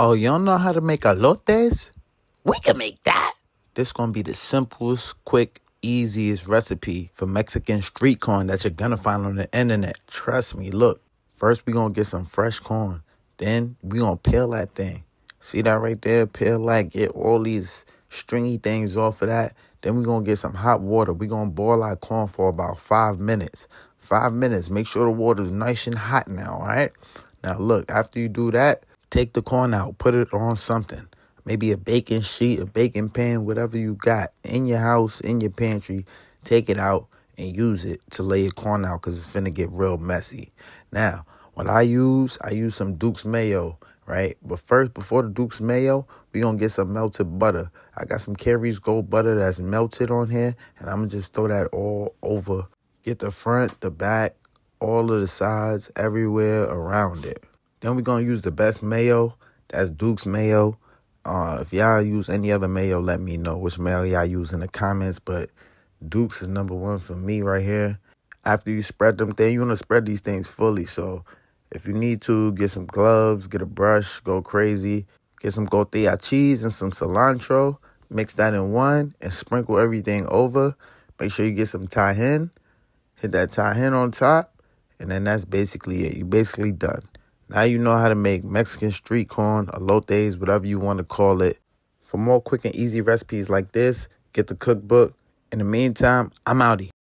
Oh, you don't know how to make elotes? We can make that. This gonna be the simplest, quick, easiest recipe for Mexican street corn that you're gonna find on the internet. Trust me, look. First, we gonna get some fresh corn. Then, we gonna peel that thing. See that right there? Peel that, get all these stringy things off of that. Then we gonna get some hot water. We gonna boil our corn for about 5 minutes. 5 minutes. Make sure the water's nice and hot now, all right? Now, look, after you do that, take the corn out. Put it on something. Maybe a baking sheet, a baking pan, whatever you got in your house, in your pantry. Take it out and use it to lay your corn out because it's finna get real messy. Now, what I use some Duke's mayo, right? But first, before the Duke's mayo, we gonna get some melted butter. I got some Carrie's Gold butter that's melted on here, and I'm gonna just throw that all over. Get the front, the back, all of the sides, everywhere around it. Then we're gonna use the best mayo. That's Duke's mayo. If y'all use any other mayo, let me know which mayo y'all use in the comments. But Duke's is number one for me right here. After you spread them things, you want to spread these things fully. So if you need to, get some gloves, get a brush, go crazy. Get some tortilla cheese and some cilantro. Mix that in one and sprinkle everything over. Make sure you get some tajín. Hit that tajín on top. And then that's basically it. You're basically done. Now you know how to make Mexican street corn, elotes, whatever you want to call it. For more quick and easy recipes like this, get the cookbook. In the meantime, I'm outie.